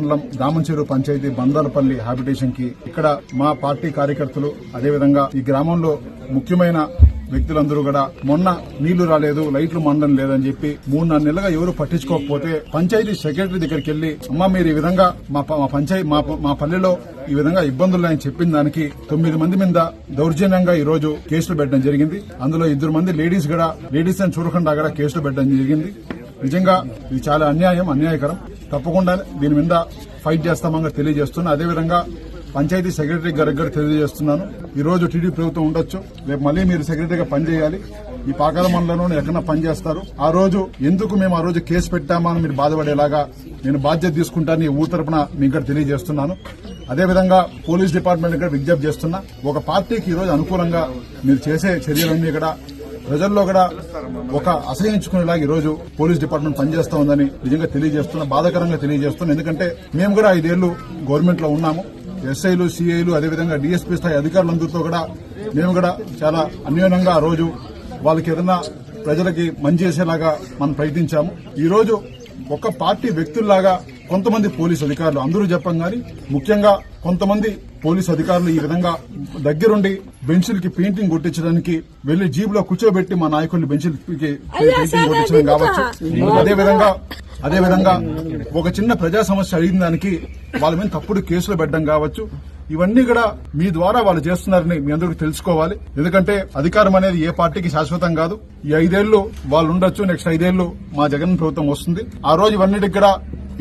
మండలం దామంచెరు పంచాయతీ బందాలపల్లి హ్యాబిటేషన్ కి ఇక్కడ మా పార్టీ కార్యకర్తలు అదేవిధంగా ఈ గ్రామంలో ముఖ్యమైన వ్యక్తులందరూ కూడా మొన్న నీళ్లు రాలేదు, లైట్లు మండడం లేదని చెప్పి 3-4 నెలలుగా ఎవరు పట్టించుకోకపోతే పంచాయతీ సెక్రటరీ దగ్గరికి వెళ్లి అమ్మా మీరు ఈ విధంగా మా పల్లెలో ఈ విధంగా ఇబ్బందులు చెప్పిన దానికి 9 మంది మీద దౌర్జన్యంగా ఈ రోజు కేసులు పెట్టడం జరిగింది. అందులో 2 మంది లేడీస్ అని చూడకుండా కూడా కేసులు పెట్టడం జరిగింది. నిజంగా ఇది చాలా అన్యాయకరం. తప్పకుండా దీని మీద ఫైట్ చేస్తామని తెలియజేస్తున్నా. అదేవిధంగా పంచాయతీ సెక్రటరీ గారికి కూడా తెలియజేస్తున్నాను. ఈ రోజు టీడీపీ ప్రభుత్వం ఉండొచ్చు, రేపు మళ్లీ మీరు సెక్రటరీగా పనిచేయాలి. ఈ పాకాల మండలంలో ఎక్కడన్నా పనిచేస్తారు. ఆ రోజు ఎందుకు మేము ఆ రోజు కేసు పెట్టామా అని మీరు బాధపడేలాగా నేను బాధ్యత తీసుకుంటానని ఈ ఊరు తరపున మీకు కూడా తెలియజేస్తున్నాను. అదేవిధంగా పోలీస్ డిపార్ట్మెంట్ కూడా విజ్ఞప్తి చేస్తున్నా. ఒక పార్టీకి ఈ రోజు అనుకూలంగా మీరు చేసే చర్యలన్నీ కూడా ప్రజల్లో కూడా ఒక అసహించుకునేలాగా ఈ రోజు పోలీస్ డిపార్ట్మెంట్ పనిచేస్తా ఉందని నిజంగా తెలియజేస్తున్నా, బాధాకరంగా తెలియజేస్తున్నా. ఎందుకంటే మేము కూడా 5 ఏళ్లు గవర్నమెంట్ లో ఉన్నాము. ఎస్ఐలు, సిఐలు అదేవిధంగా డీఎస్పీ స్థాయి అధికారులందరితో కూడా మేము కూడా చాలా అన్యోన్యంగా ఆ రోజు వాళ్ళకి ఏదైనా ప్రజలకి మంచి చేసేలాగా మనం ప్రయత్నించాము. ఈ రోజు ఒక పార్టీ వ్యక్తుల్లాగా కొంతమంది పోలీసు అధికారులు అందరూ చెప్పం గాని ముఖ్యంగా కొంతమంది పోలీసు అధికారులు ఈ విధంగా దగ్గరుండి బెంచ్లకి పెయింటింగ్ కొట్టించడానికి వెళ్లి జీబులో కూర్చోబెట్టి మా నాయకుల్ని బెంచ్లకి పెయింటింగ్ కొట్టించడం కావచ్చు. అదేవిధంగా ఒక చిన్న ప్రజా సమస్య అడిగిన దానికి వాళ్ళ మీద తప్పుడు కేసులు పెట్టడం కావచ్చు. ఇవన్నీ కూడా మీ ద్వారా వాళ్ళు చేస్తున్నారని మీ అందరికీ తెలుసుకోవాలి. ఎందుకంటే అధికారం అనేది ఏ పార్టీకి శాశ్వతం కాదు. ఈ 5 ఏళ్లు వాళ్ళు ఉండొచ్చు, నెక్స్ట్ 5 ఏళ్లు మా జగన్ ప్రభుత్వం వస్తుంది. ఆ రోజు ఇవన్నిటికి కూడా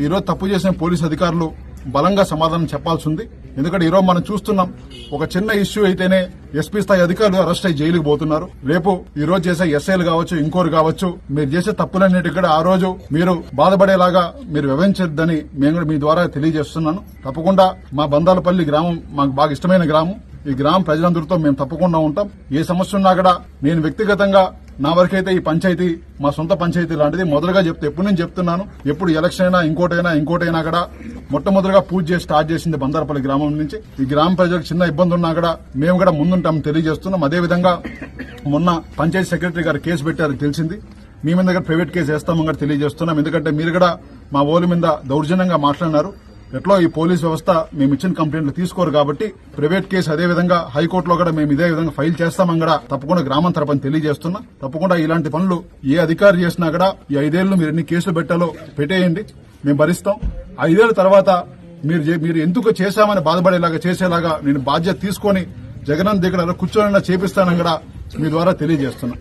ఈ రోజు తప్పు చేసిన పోలీసు అధికారులు బలంగా సమాధానం చెప్పాల్సి ఉంది. ఎందుకంటే ఈరోజు మనం చూస్తున్నాం, ఒక చిన్న ఇష్యూ అయితేనే ఎస్పీ స్థాయి అధికారులు అరెస్ట్ అయ్యి జైలుకు పోతున్నారు. రేపు ఈ రోజు చేసే ఎస్ఐలు కావచ్చు, ఇంకోరు కావచ్చు, మీరు చేసే తప్పులన్నిటికీ కూడా ఆ రోజు మీరు బాధపడేలాగా మీరు వ్యవహరించొద్దని మేము కూడా మీ ద్వారా తెలియజేస్తున్నాను. తప్పకుండా మా బందాలపల్లి గ్రామం మాకు బాగా ఇష్టమైన గ్రామం. ఈ గ్రామ ప్రజలందరితో మేము తప్పకుండా ఉంటాం. ఏ సమస్య ఉన్నా కూడా నేను వ్యక్తిగతంగా నా వరకైతే ఈ పంచాయతీ మా సొంత పంచాయతీ లాంటిది. మొదలుగా ఎప్పుడు నేను చెప్తున్నాను, ఎప్పుడు ఎలక్షన్ అయినా ఇంకోటైనా కూడా మొట్టమొదటిగా పూజ చేసి స్టార్ట్ చేసింది బందారపల్లి గ్రామం నుంచి. ఈ గ్రామ ప్రజలకు చిన్న ఇబ్బంది ఉన్నా కూడా మేము కూడా ముందుంటామని తెలియజేస్తున్నాం. అదేవిధంగా మొన్న పంచాయతీ సెక్రటరీ గారు కేసు పెట్టారని తెలిసింది. మీ మీద దగ్గర ప్రైవేట్ కేసు వేస్తామని కూడా తెలియజేస్తున్నాం. ఎందుకంటే మీరు కూడా మా ఓళ్ళ మీద దౌర్జన్యంగా మాట్లాడినారు. ఎట్లా ఈ పోలీస్ వ్యవస్థ మేము ఇచ్చిన కంప్లైంట్లు తీసుకోరు కాబట్టి ప్రైవేట్ కేసు అదేవిధంగా హైకోర్టులో కూడా మేము ఇదే విధంగా ఫైల్ చేస్తామని కూడా తప్పకుండా గ్రామం తరపున తెలియజేస్తున్నా. తప్పకుండా ఇలాంటి పనులు ఏ అధికారి చేసినా కూడా ఈ 5 ఏళ్లు మీరు ఎన్ని కేసులు పెట్టాలో పెట్టేయండి, మేము భరిస్తాం. 5 ఏళ్ల తర్వాత మీరు ఎందుకు చేశామని బాధపడేలాగా చేసేలాగా నేను బాధ్యత తీసుకుని జగన్ దగ్గర కూర్చొని చేపిస్తానని కూడా మీ ద్వారా తెలియజేస్తున్నా.